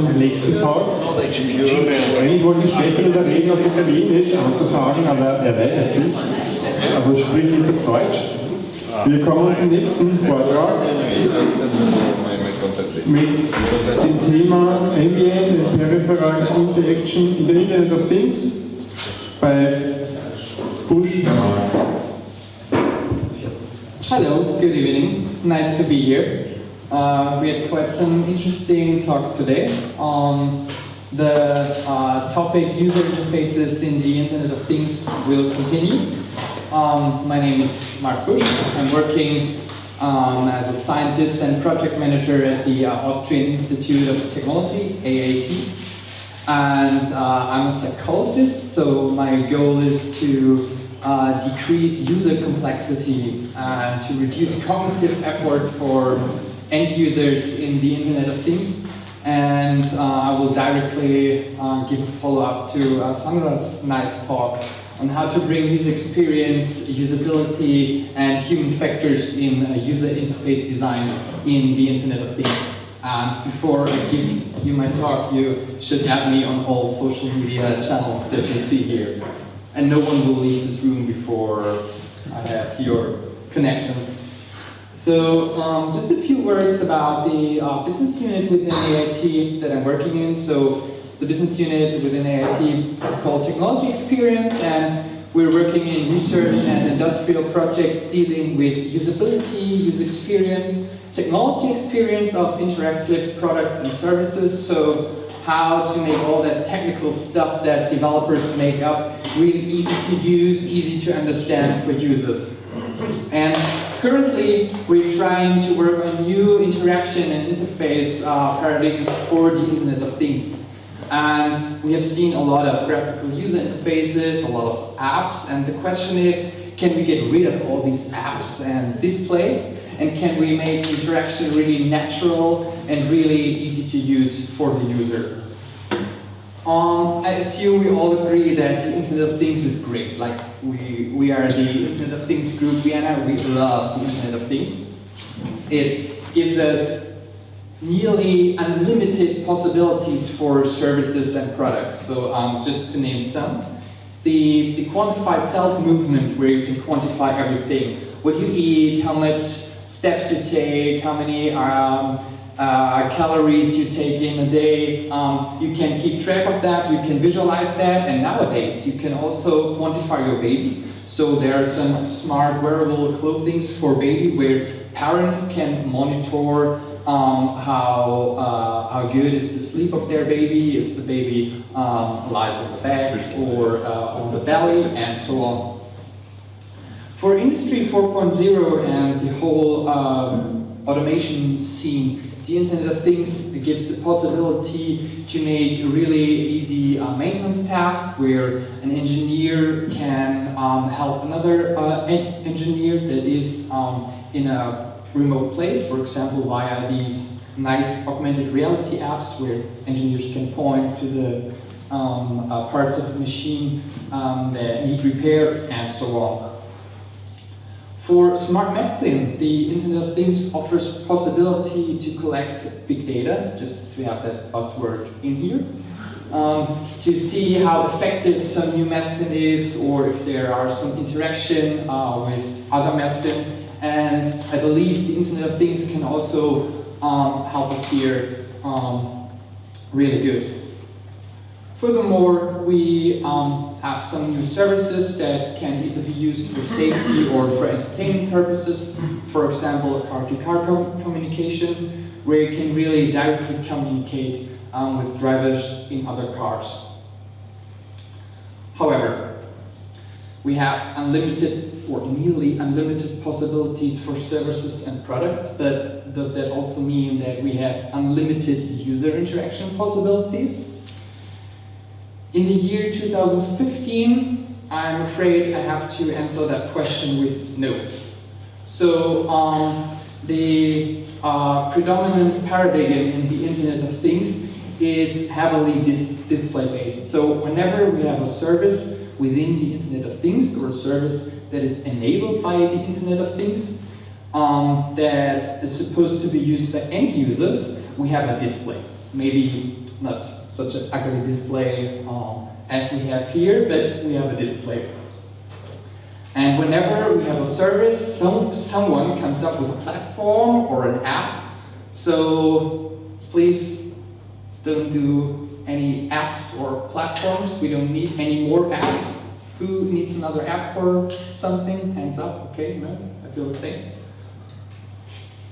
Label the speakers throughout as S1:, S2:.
S1: Am nächsten Tag. Eigentlich wollte ich Stefan überreden, auf Italienisch anzusagen, aber er weigert sich. Also sprich jetzt auf Deutsch. Wir kommen zum nächsten Vortrag mit dem Thema Ambient and Peripheral Interaction in the Internet of Things bei Bush.
S2: Hello, good evening. Nice to be here. We had quite some interesting talks today on the topic user interfaces in the Internet of Things will continue. My name is Mark Busch. I'm working as a scientist and project manager at the Austrian Institute of Technology, IOT. And I'm a psychologist, so my goal is to decrease user complexity and to reduce cognitive effort for end users in the Internet of Things. And I will directly give a follow-up to Sandra's nice talk on how to bring user experience, usability, and human factors in user interface design in the Internet of Things. And before I give you my talk, you should add me on all social media channels that you see here. And no one will leave this room before I have your connections. So just a few words about the business unit within IIT that I'm working in. So the business unit within IIT is called Technology Experience, and we're working in research and industrial projects dealing with usability, user experience, technology experience of interactive products and services. So how to make all that technical stuff that developers make up really easy to use, easy to understand for users. And currently, we're trying to work on new interaction and interface paradigms for the Internet of Things. And we have seen a lot of graphical user interfaces, a lot of apps, and the question is, can we get rid of all these apps and displays? And can we make interaction really natural and really easy to use for the user? I assume we all agree that the Internet of Things is great. Like we are the Internet of Things group, Vienna, we love the Internet of Things. It gives us nearly unlimited possibilities for services and products. So just to name some, the quantified self movement, where you can quantify everything. What you eat, how much steps you take, how many calories you take in a day. You can keep track of that, you can visualize that, and nowadays you can also quantify your baby. So there are some smart wearable clothing for baby where parents can monitor how good is the sleep of their baby, if the baby lies on the back or on the belly, and so on. For Industry 4.0 and the whole automation scene, the Internet of Things gives the possibility to make a really easy maintenance task where an engineer can help another engineer that is in a remote place, for example, via these nice augmented reality apps where engineers can point to the parts of the machine that need repair and so on. For smart medicine, the Internet of Things offers possibility to collect big data, just to have that buzzword in here, to see how effective some new medicine is, or if there are some interaction with other medicine. And I believe the Internet of Things can also help us here really good. Furthermore, we have some new services that can either be used for safety or for entertainment purposes. For example, car-to-car communication, where you can really directly communicate with drivers in other cars. However, we have unlimited or nearly unlimited possibilities for services and products, but does that also mean that we have unlimited user interaction possibilities? In the year 2015, I'm afraid I have to answer that question with no. So the predominant paradigm in the Internet of Things is heavily display-based. So whenever we have a service within the Internet of Things, or a service that is enabled by the Internet of Things, that is supposed to be used by end users, we have a display. Maybe not such an ugly display as we have here, but we have a display. And whenever we have a service, someone comes up with a platform or an app. So please don't do any apps or platforms. We don't need any more apps. Who needs another app for something? Hands up. Okay, no, I feel the same.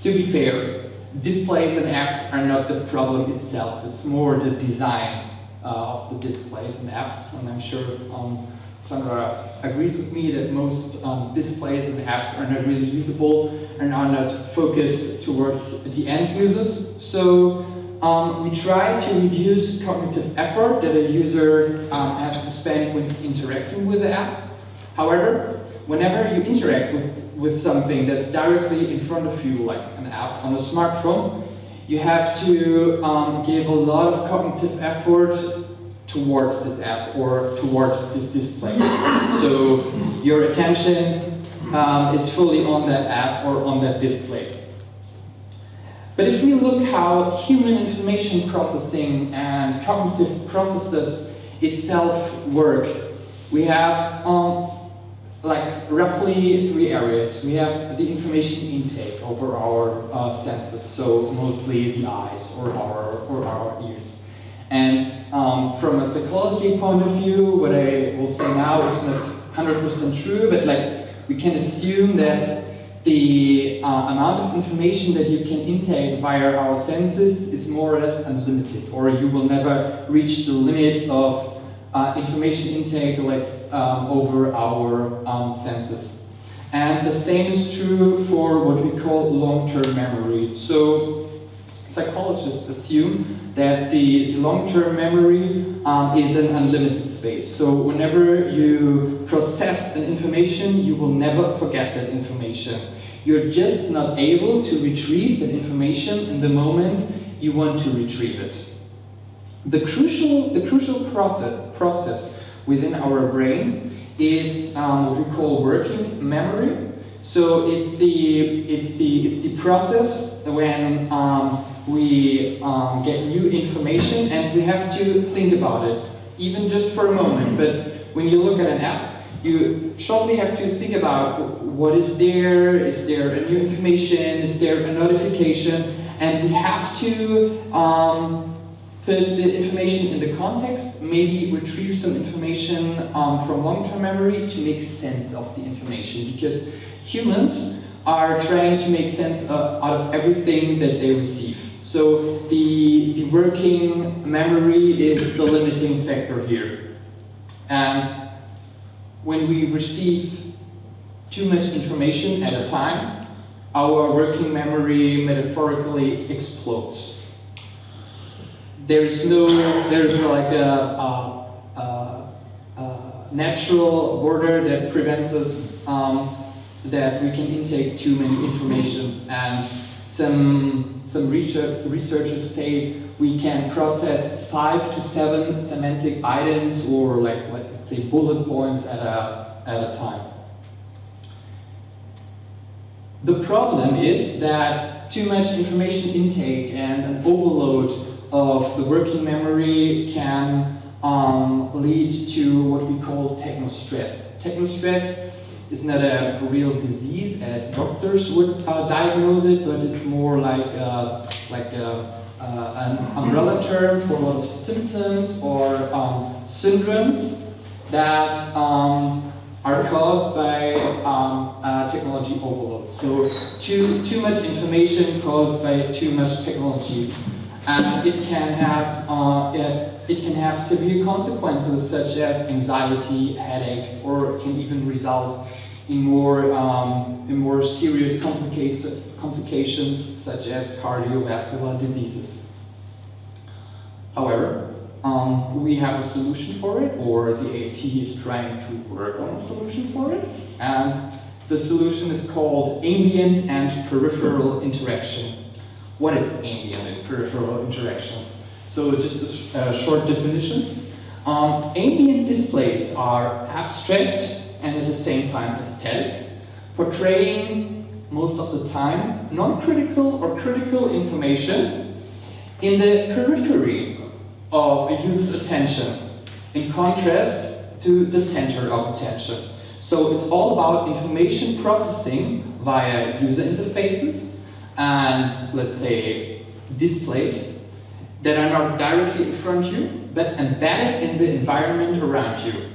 S2: To be fair, displays and apps are not the problem itself. It's more the design of the displays and apps. And I'm sure Sandra agrees with me that most displays and apps are not really usable and are not focused towards the end users. So we try to reduce cognitive effort that a user has to spend when interacting with the app. However, whenever you interact with something that's directly in front of you, like an app on a smartphone, you have to give a lot of cognitive effort towards this app or towards this display. So your attention is fully on that app or on that display. But if we look how human information processing and cognitive processes itself work, we have like roughly 3 areas. We have the information intake over our senses, so mostly the eyes or our ears. And from a psychology point of view, what I will say now is not 100% true, but like we can assume that the amount of information that you can intake via our senses is more or less unlimited, or you will never reach the limit of information intake like over our senses. And the same is true for what we call long-term memory. So psychologists assume that the long-term memory is an unlimited space. So whenever you process an information, you will never forget that information. You're just not able to retrieve that information in the moment you want to retrieve it. The crucial process within our brain is what we call working memory. So it's the process when we get new information and we have to think about it, even just for a moment. But when you look at an app, you shortly have to think about what is there a new information, is there a notification, and we have to put the information in the context, maybe retrieve some information from long-term memory to make sense of the information, because humans are trying to make sense out of everything that they receive. So the working memory is the limiting factor here. And when we receive too much information at a time, our working memory metaphorically explodes. There's like a natural border that prevents us that we can intake too many information, and some researchers say we can process 5 to 7 semantic items, or let's say bullet points at a time. The problem is that too much information intake and an overload of the working memory can lead to what we call technostress. Technostress is not a real disease as doctors would diagnose it, but it's more like an umbrella term for a lot of symptoms or syndromes that are caused by technology overload. So too much information caused by too much technology, and it can have severe consequences such as anxiety, headaches, or it can even result in more serious complications such as cardiovascular diseases. However, we have a solution for it, or the IOT is trying to work on a solution for it, and the solution is called ambient and peripheral interaction. What is ambient and peripheral interaction? So just a short definition. Ambient displays are abstract and at the same time aesthetic, portraying most of the time non-critical or critical information. In the periphery, of a user's attention in contrast to the center of attention. So it's all about information processing via user interfaces and, let's say, displays that are not directly in front of you, but embedded in the environment around you.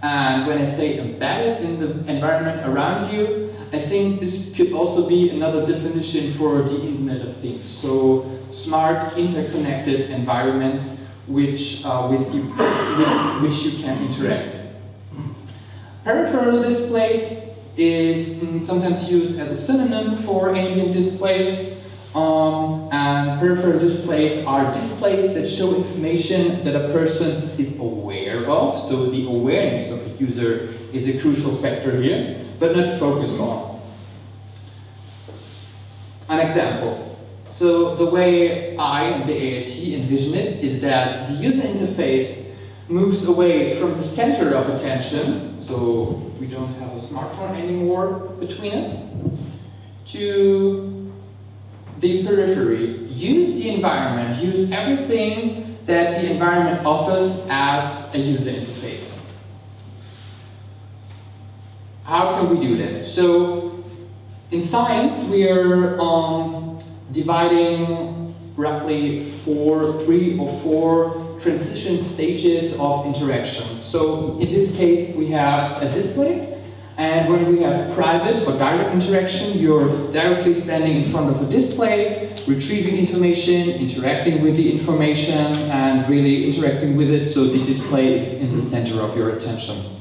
S2: And when I say embedded in the environment around you, I think this could also be another definition for the Internet of Things. So smart, interconnected environments with which you can interact. Peripheral displays is sometimes used as a synonym for ambient displays. And peripheral displays are displays that show information that a person is aware of. So the awareness of a user is a crucial factor here, but not focused on. An example. So the way I and the IOT envision it is that the user interface moves away from the center of attention, so we don't have a smartphone anymore between us, to the periphery. Use the environment, use everything that the environment offers as a user interface. How can we do that? So in science we are dividing roughly three or four transition stages of interaction. So in this case we have a display, and when we have private or direct interaction, you're directly standing in front of a display, retrieving information, interacting with the information, and really interacting with it so the display is in the center of your attention.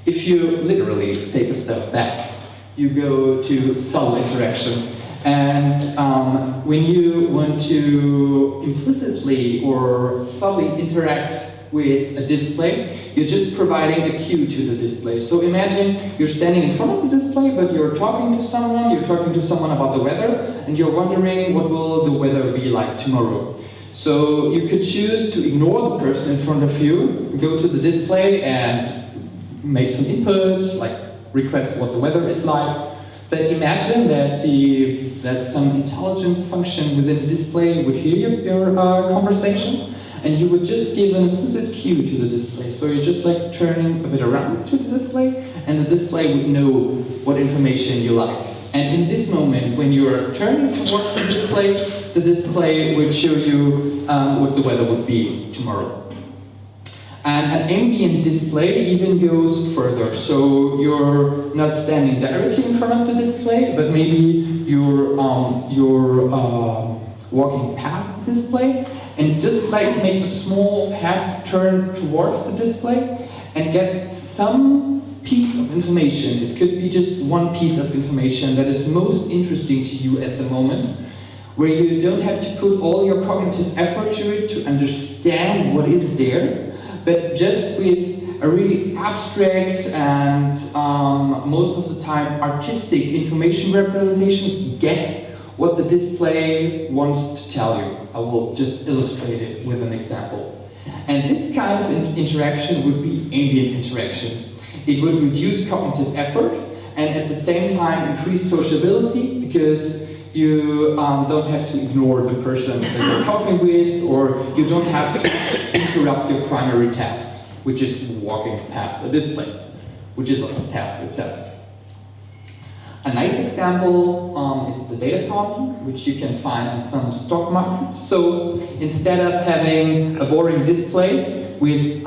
S2: If you literally take a step back, you go to subtle interaction. And when you want to implicitly or subtly interact with a display, you're just providing a cue to the display. So imagine you're standing in front of the display, but you're talking to someone about the weather, and you're wondering what will the weather be like tomorrow. So you could choose to ignore the person in front of you, go to the display and make some input, like request what the weather is like. But imagine that some intelligent function within the display would hear your conversation, and you would just give an implicit cue to the display. So you're just like turning a bit around to the display, and the display would know what information you like. And in this moment, when you are turning towards the display would show you what the weather would be tomorrow. And an ambient display even goes further. So you're not standing directly in front of the display, but maybe you're walking past the display, and just like make a small head turn towards the display and get some piece of information. It could be just one piece of information that is most interesting to you at the moment, where you don't have to put all your cognitive effort to it to understand what is there, but just with a really abstract and most of the time artistic information representation, get what the display wants to tell you. I will just illustrate it with an example. And this kind of interaction would be ambient interaction. It would reduce cognitive effort and at the same time increase sociability, because you don't have to ignore the person that you're talking with, or you don't have to interrupt your primary task, which is walking past the display, which is a task itself. A nice example is the data fountain, which you can find in some stock markets. So instead of having a boring display with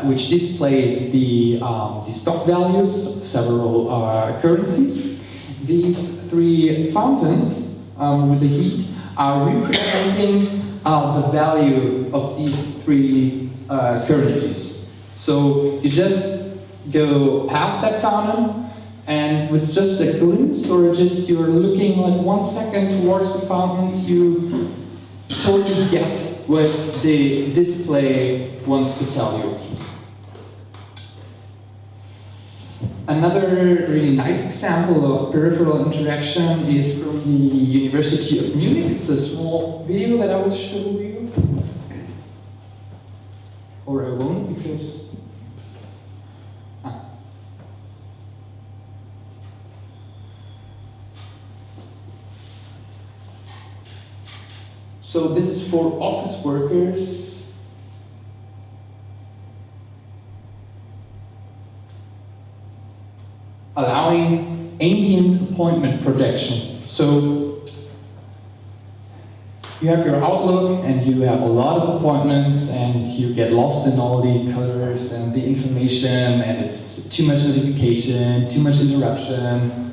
S2: which displays the stock values of several currencies, these three fountains with the heat are representing the value of these three currencies. So you just go past that fountain, and with just a glimpse, or just you're looking like 1 second towards the fountains, you totally get what the display wants to tell you. Another really nice example of peripheral interaction is from the University of Munich. It's a small video that I will show you. Or I won't, because... So this is for office workers. Allowing ambient appointment projection. So you have your Outlook and you have a lot of appointments and you get lost in all the colors and the information and it's too much notification, too much interruption.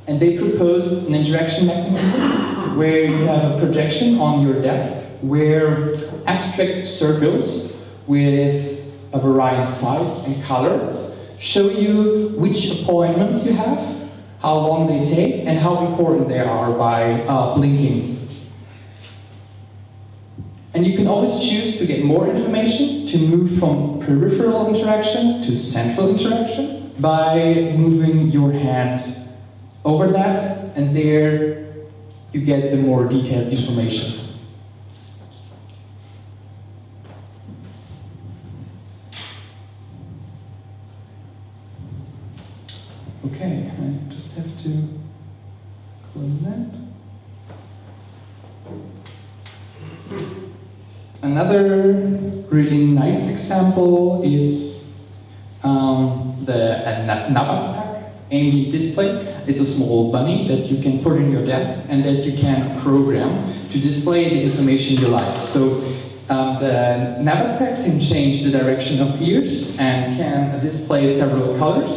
S2: And they proposed an interaction mechanism where you have a projection on your desk where abstract circles with a varying size and color show you which appointments you have, how long they take, and how important they are by blinking. And you can always choose to get more information, to move from peripheral interaction to central interaction by moving your hand over that, and there you get the more detailed information. Okay, I just have to close that. Another really nice example is the Navastak ambient display. It's a small bunny that you can put in your desk and that you can program to display the information you like. So the Navastak can change the direction of ears and can display several colors.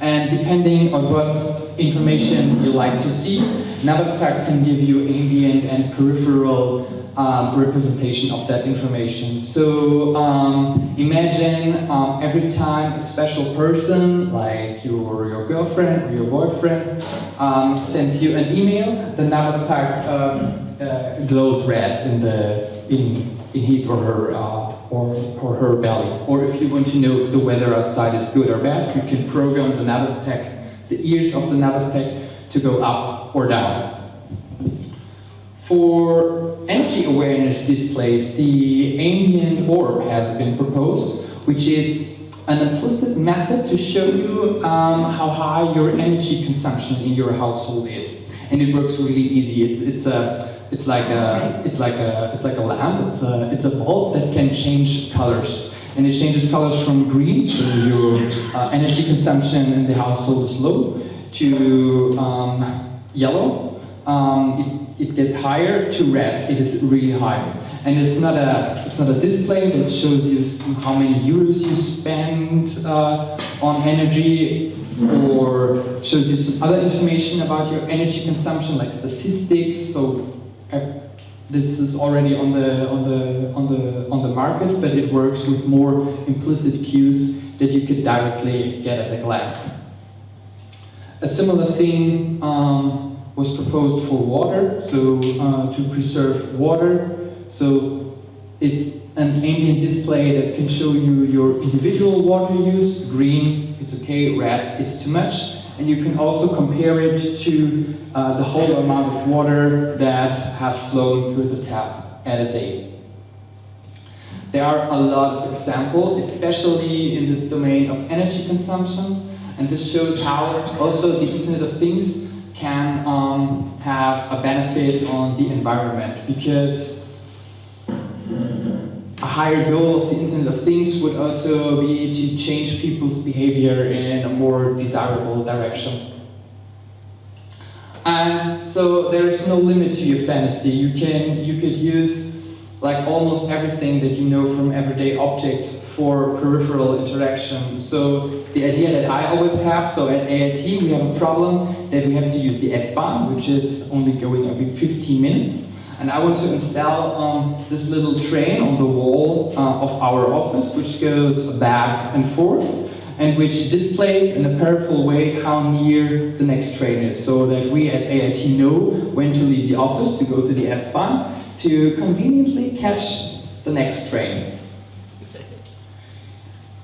S2: And depending on what information you like to see, Navastak can give you ambient and peripheral representation of that information. So imagine every time a special person, like your girlfriend or your boyfriend, sends you an email, the Navastak glows red in his or her belly. Or if you want to know if the weather outside is good or bad, you can program the Navastak, the ears of the Navastak, to go up or down. For energy awareness displays, the ambient orb has been proposed, which is an implicit method to show you how high your energy consumption in your household is, and it works really easy. It's like a lamp. It's a bulb that can change colors, and it changes colors from green, so your energy consumption in the household is low, to yellow. It gets higher, to red. It is really high, and it's not a display that shows you how many euros you spend on energy, or shows you some other information about your energy consumption, like statistics. So this is already on the market, but it works with more implicit cues that you could directly get at a glance. A similar thing was proposed for water, so to preserve water. So it's an ambient display that can show you your individual water use. Green, it's okay. Red, it's too much. And you can also compare it to the whole amount of water that has flown through the tap at a day. There are a lot of examples, especially in this domain of energy consumption, and this shows how also the Internet of Things can have a benefit on the environment, because a higher goal of the Internet of Things would also be to change people's behavior in a more desirable direction. And so there is no limit to your fantasy. You could use like almost everything that you know from everyday objects for peripheral interaction. So the idea that I always have, so at IOT we have a problem that we have to use the S-Bahn, which is only going every 15 minutes. And I want to install this little train on the wall of our office, which goes back and forth, and which displays in a peripheral way how near the next train is, so that we at IOT know when to leave the office to go to the S-Bahn to conveniently catch the next train.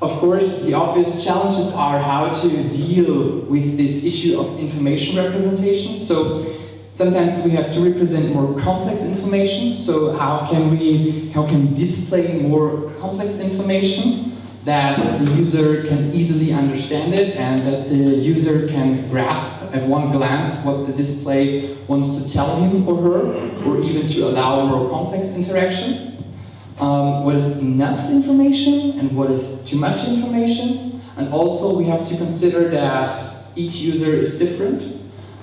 S2: Of course, the obvious challenges are how to deal with this issue of information representation. So sometimes we have to represent more complex information. So how can we display more complex information that the user can easily understand it and that the user can grasp at one glance what the display wants to tell him or her, or even to allow more complex interaction. What is enough information and what is too much information. And also we have to consider that each user is different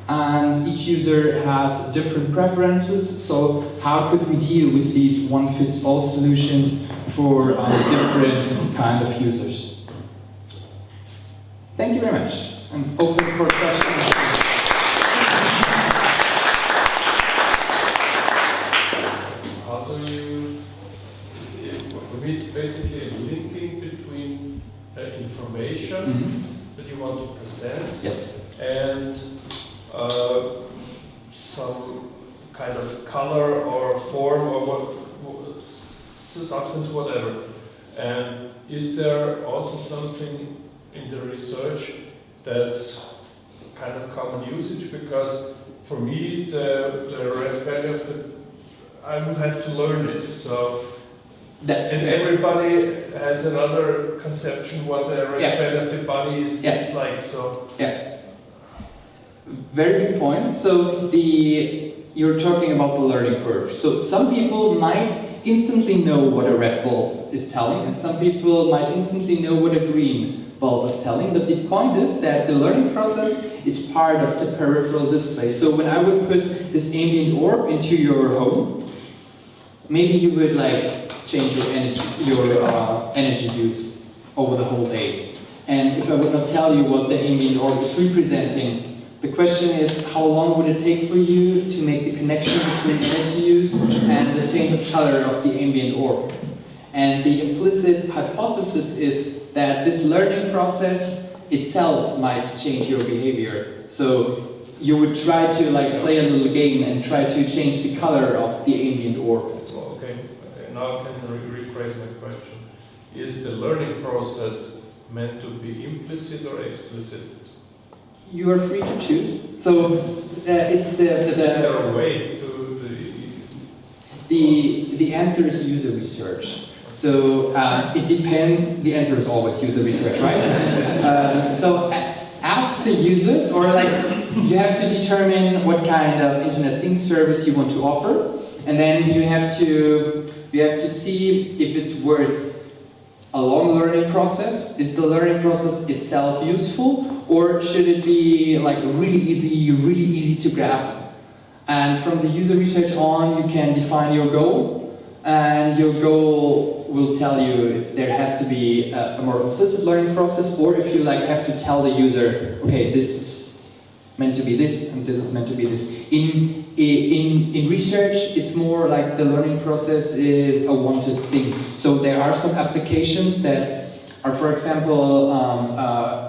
S2: and each user has different preferences. So how could we deal with these one-fits-all solutions for different kind of users? Thank you very much. I'm open for questions.
S3: How do you, for me it's basically a linking between information that you want to present
S2: Yes.
S3: and some kind of color or form or what substance, whatever. And is there also something in the research that's kind of common usage? Because for me, the red value of the, I would have to learn it. So, and everybody has another conception what the red value of the body is like. So.
S2: Yeah. Very good point. So you're talking about the learning curve. So some people might instantly know what a red bulb is telling, and some people might instantly know what a green bulb is telling. But the point is that the learning process is part of the peripheral display. So when I would put this ambient orb into your home, maybe you would like change your energy use over the whole day. And if I would not tell you what the ambient orb is representing, the question is, how long would it take for you to make the connection between energy use and the change of color of the ambient orb? And the implicit hypothesis is that this learning process itself might change your behavior. So you would try to play a little game and try to change the color of the ambient orb.
S3: Okay, now I can rephrase my question. Is the learning process meant to be implicit or explicit?
S2: You are free to choose. So it's is
S3: there a way to
S2: the answer is user research. So it depends. The answer is always user research, right? So ask the users, or you have to determine what kind of Internet Things service you want to offer, and then you have to see if it's worth a long learning process. Is the learning process itself useful? Or should it be really easy to grasp? And from the user research on, you can define your goal, and your goal will tell you if there has to be a more implicit learning process, or if you have to tell the user, okay, this is meant to be this, and this is meant to be this. In research, it's more like the learning process is a wanted thing. So there are some applications that are, for example,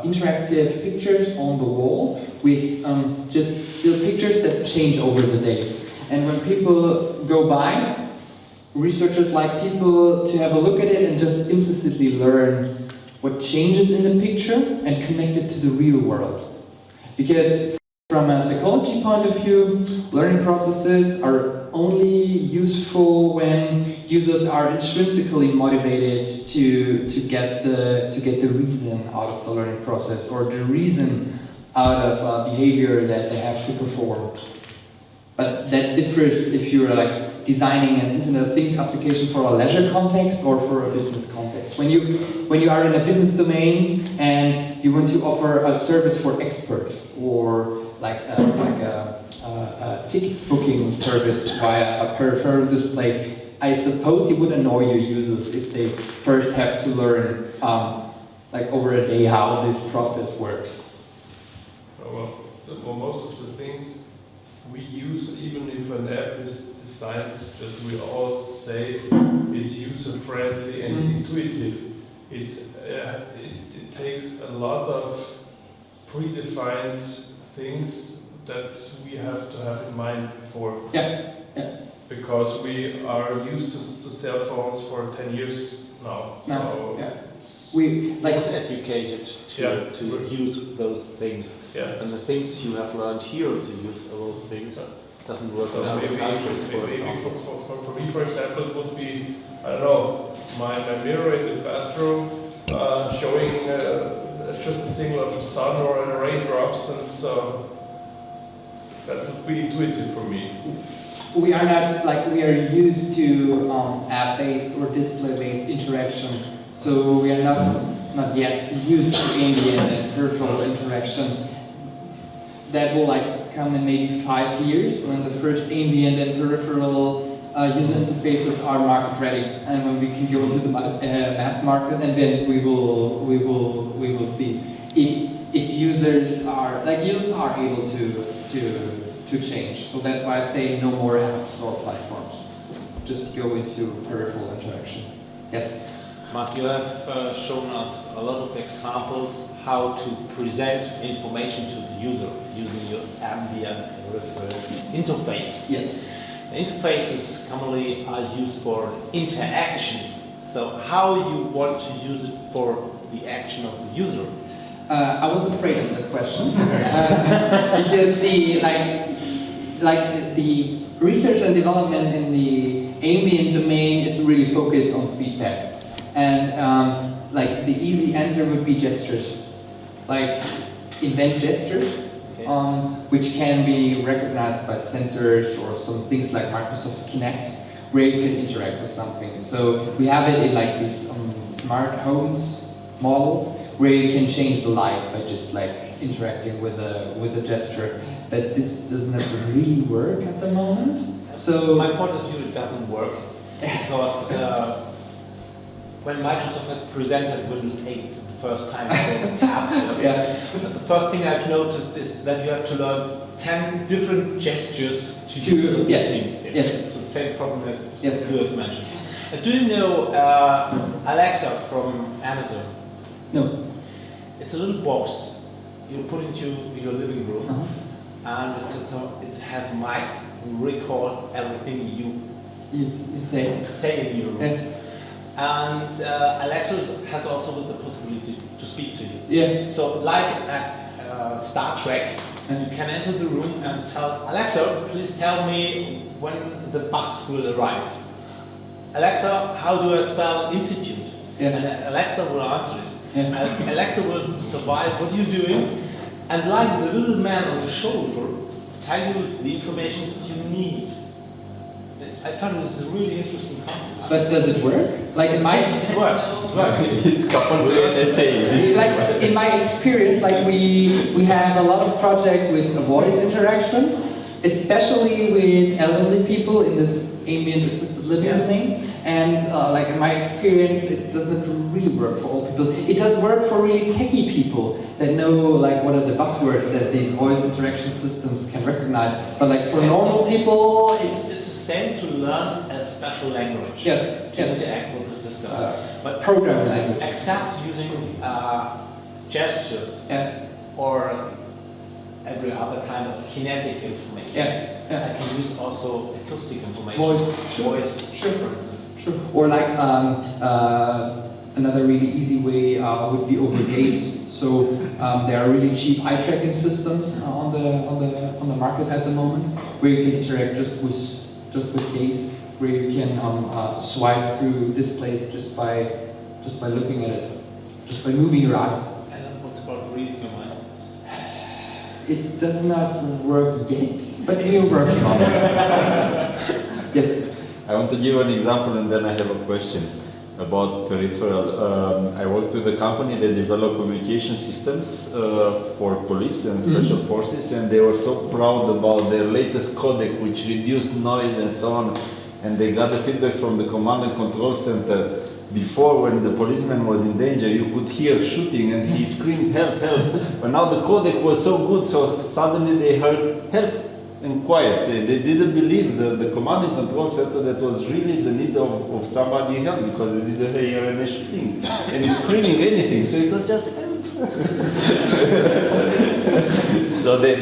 S2: interactive pictures on the wall with just still pictures that change over the day. And when people go by, researchers like people to have a look at it and just implicitly learn what changes in the picture and connect it to the real world. Because from a psychology point of view, learning processes are only useful when users are intrinsically motivated to get the reason out of the learning process, or the reason out of behavior that they have to perform. But that differs if you're designing an Internet of Things application for a leisure context or for a business context. When you are in a business domain and you want to offer a service for experts, or a ticket booking service via a peripheral display, I suppose you would annoy your users if they first have to learn over a day how this process works.
S3: Well, most of the things we use, even if an app is designed that we all say it's user-friendly and intuitive, it takes a lot of predefined things that we have to have in mind before.
S2: Yeah.
S3: Because we are used to cell phones for 10 years now. So
S4: we educated to use those things.
S3: Yeah.
S4: And the things you have learned here to use those things doesn't work in other countries, for example.
S3: For me, for example, it would be, I don't know, my mirror in the bathroom showing just a signal of the sun or a raindrops, and so that would be intuitive for me.
S2: We are not, like, we are used to app-based or display-based interaction, so we are not yet used to ambient and peripheral interaction. That will like come in maybe 5 years when the first ambient and peripheral user interfaces are market ready, and when we can go to the mass market, and then we will see if users are able to change. So that's why I say no more apps or platforms. Just go into peripheral interaction. Yes.
S4: Mark, you have shown us a lot of examples how to present information to the user using your ambient peripheral interface.
S2: Yes.
S4: Interfaces commonly are used for interaction. So how you want to use it for the action of the user?
S2: I was afraid of that question because the research and development in the ambient domain is really focused on feedback, and like the easy answer would be gestures, like invent gestures. Which can be recognized by sensors or some things like Microsoft Kinect, where you can interact with something. So we have it in like these smart homes models, where you can change the light by just like interacting with a gesture. But this does not really work at the moment. So
S4: my point of view, it doesn't work because when Microsoft has presented Windows 8 the first time for the tabs, the first thing I've noticed is that you have to learn 10 different gestures to do things.
S2: Yes.
S4: So the same problem that
S2: Yes.
S4: you have mentioned. Do you know Alexa from Amazon?
S2: No.
S4: It's a little box you put into your living room, and it has a mic who record everything you say in your room. And Alexa has also the possibility to speak to you.
S2: Yeah.
S4: So like at Star Trek, you can enter the room and tell Alexa, please tell me when the bus will arrive. Alexa, how do I spell institute?
S2: Yeah.
S4: And Alexa will answer it.
S2: Yeah.
S4: And Alexa will survive what you're doing, and like the little man on your shoulder, tell you the information you need. I found it was a really interesting concept.
S2: But does it work? Like in my
S4: It works.
S5: It's coupled with an essay.
S2: like in my experience, like we have a lot of projects with voice interaction, especially with elderly people in this ambient assisted living domain. And like in my experience, it doesn't really work for all people. It does work for really techie people that know like what are the buzzwords that these voice interaction systems can recognize. But like for normal people,
S4: it's the same to learn a special language.
S2: Yes.
S4: To interact with the system. But
S2: programming language.
S4: Except using gestures or every other kind of kinetic information.
S2: Yes.
S4: I can use also acoustic information.
S2: Voice.
S4: For instance.
S2: Sure. Or like another really easy way would be over gaze. So there are really cheap eye tracking systems on the market at the moment, where you can interact just with gaze, where you can swipe through displays just by looking at it, just by moving your eyes.
S4: I don't know what's about reading your mind.
S2: It does not work yet, but we are working on it. Yes.
S5: I want to give an example and then I have a question about peripheral. I worked with a company that developed communication systems for police and special forces, and they were so proud about their latest codec which reduced noise and so on, and they got the feedback from the command and control center. Before, when the policeman was in danger, you could hear shooting and he screamed help, help. But now the codec was so good, so suddenly they heard help and quiet. They didn't believe the command and control center that was really the need of somebody help, because they didn't hear any shooting and screaming anything. So it was just help. So they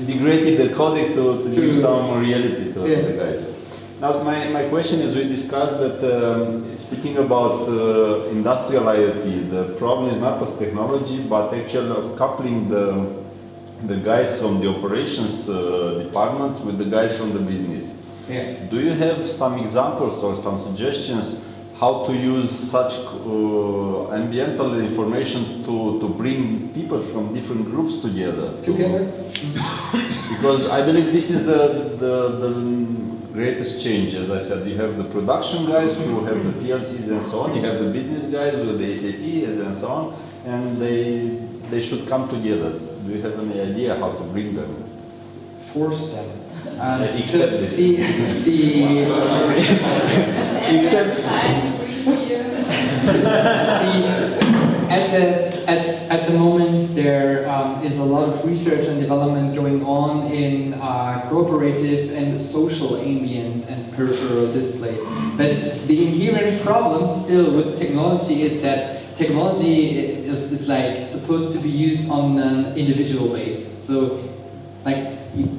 S5: degraded the codec to give some reality to the guys. Now my question is, we discussed that speaking about industrial IoT, the problem is not of technology, but actually of coupling the guys from the operations departments with the guys from the business.
S2: Yeah.
S5: Do you have some examples or some suggestions how to use such ambiental information to bring people from different groups together. Because I believe this is the greatest change. As I said, you have the production guys who have the PLCs and so on, you have the business guys with the SAPs and so on, and they should come together. Do you have any idea how to bring them?
S2: Force them.
S5: Except
S2: so
S5: this.
S2: At the moment, there is a lot of research and development going on in cooperative and social ambient and peripheral displays. But the inherent problem still with technology is that technology is like supposed to be used on an individual base. So, like,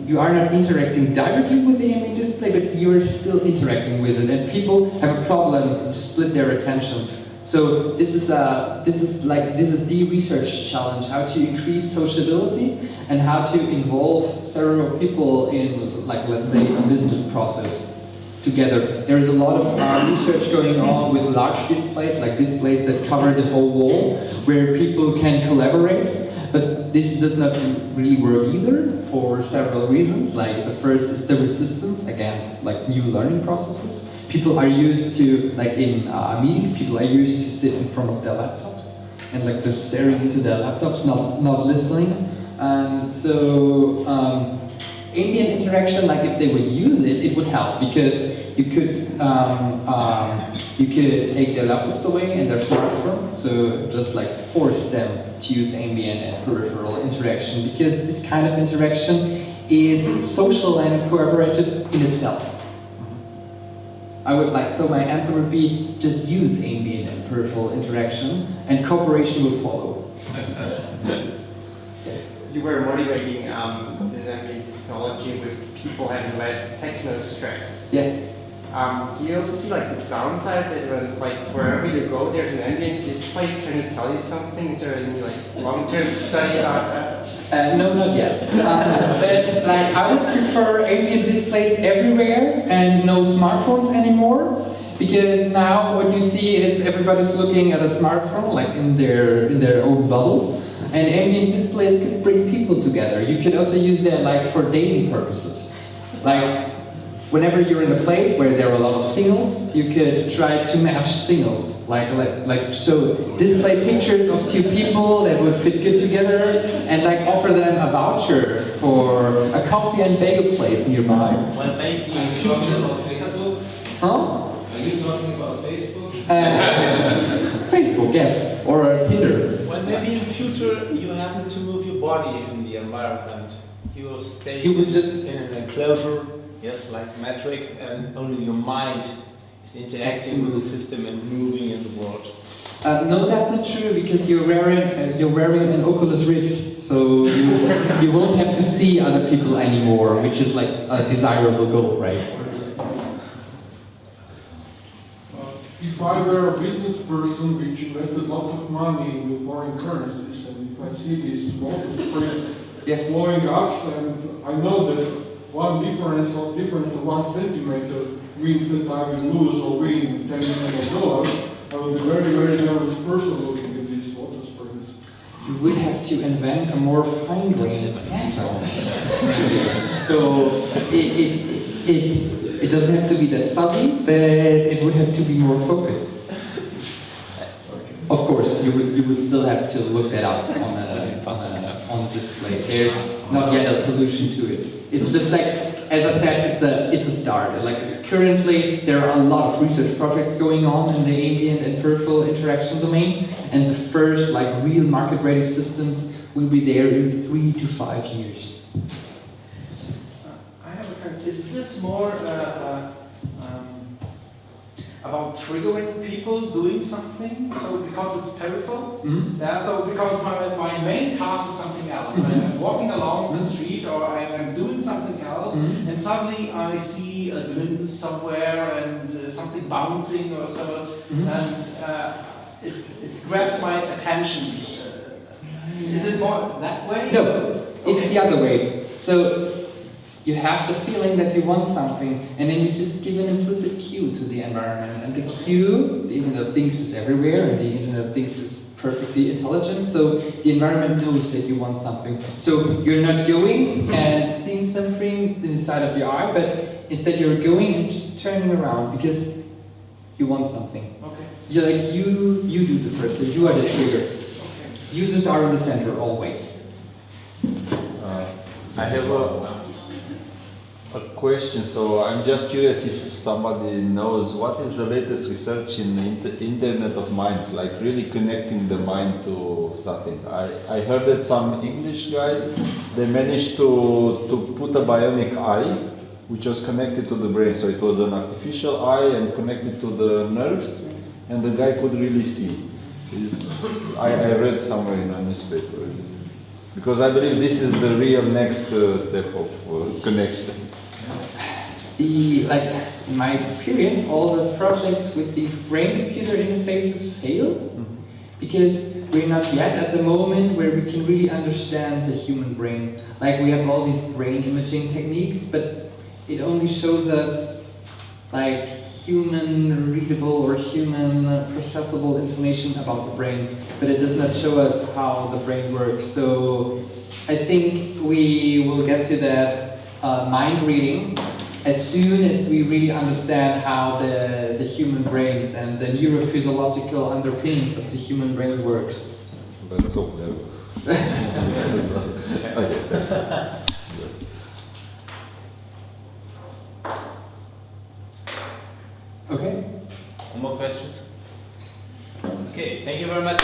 S2: you are not interacting directly with the ambient display, but you are still interacting with it, and people have a problem to split their attention. So this is the research challenge: how to increase sociability and how to involve several people in, like, let's say, a business process together. There is a lot of research going on with large displays, like displays that cover the whole wall, where people can collaborate. But this does not really work either for several reasons. Like, the first is the resistance against, like, new learning processes. People are used to, like, in meetings, people are used to sit in front of their laptops and, like, just staring into their laptops, not listening. And so ambient interaction, like, if they would use it, it would help, because you could take their laptops away and their smartphone, so just, like, force them to use ambient and peripheral interaction, because this kind of interaction is social and cooperative in itself. So my answer would be, just use ambient and peripheral interaction, and cooperation will follow. Yes.
S6: You were motivating this ambient technology with people having less techno stress.
S2: Yes.
S6: Do you also see, like, the downside that when, like, wherever you go, there's an ambient display trying to tell you something? Is there any, like, long-term study about that?
S2: No, not yet. But, like, I would prefer ambient displays everywhere and no smartphones anymore, because now what you see is everybody's looking at a smartphone, like, in their own bubble. And ambient displays could bring people together. You could also use them, like, for dating purposes. Like, whenever you're in a place where there are a lot of singles, you could try to match singles. Like show, display pictures of two people that would fit good together, and, like, offer them a voucher for a coffee and bagel place nearby.
S4: Well, maybe in
S7: Are you talking about Facebook?
S2: Huh?
S7: Are you talking about Facebook?
S2: Facebook, yes, or Tinder.
S4: Well, maybe in the future you have to move your body in the environment. You will stay in an enclosure, yes, like Matrix, and only your mind is interacting with the system and moving in the world.
S2: No, that's not true, because you're wearing an Oculus Rift, so you won't have to see other people anymore, which is, like, a desirable goal, right?
S3: If I were a business person which invested a lot of money in foreign currencies, and if I see these water springs flowing up, and I know that one difference of 1 centimeter means that I will lose or win $10 million, I will be a very, very nervous person looking at these water springs.
S2: You would have to invent a more fine-grained phantom. So it doesn't have to be that fuzzy, but it would have to be more focused. Of course, you would still have to look that up on a display. There's not yet a solution to it. It's just like, as I said, it's a start. Like, currently, there are a lot of research projects going on in the ambient and peripheral interaction domain, and the first, like, real market-ready systems will be there in 3 to 5 years.
S7: I have a question. Is this more about triggering people doing something? So because it's peripheral?
S2: Mm-hmm.
S7: Yeah, so because my main task is something else. I'm walking along the street, or I'm doing something else,
S2: Mm-hmm.
S7: and suddenly I see a glimpse somewhere and something bouncing or so,
S2: Mm-hmm.
S7: and it grabs my attention. Is it more that way?
S2: No, it's the other way. So you have the feeling that you want something, and then you just give an implicit cue to the environment. And the cue, the Internet of Things is everywhere, and the Internet of Things is perfectly intelligent, so the environment knows that you want something. So you're not going and seeing something inside of your eye, but instead you're going and just turning around because you want something.
S7: Okay.
S2: You're like, you do the first thing, you are the trigger.
S7: Okay.
S2: Users are in the center always.
S5: I have a question, so I'm just curious if somebody knows what is the latest research in the Internet of Minds, like really connecting the mind to something. I heard that some English guys, they managed to put a bionic eye which was connected to the brain, so it was an artificial eye and connected to the nerves, and the guy could really see. I read somewhere in a newspaper. Because I believe this is the real next step of connections.
S2: Like in my experience, all the projects with these brain-computer interfaces failed because we're not yet at the moment where we can really understand the human brain. Like we have all these brain imaging techniques, but it only shows us like human readable or human processable information about the brain, but it does not show us how the brain works. So I think we will get to that mind reading as soon as we really understand how the human brains and the neurophysiological underpinnings of the human brain works.
S5: That's so clever.
S2: Okay.
S8: No more questions? Okay, thank you very much.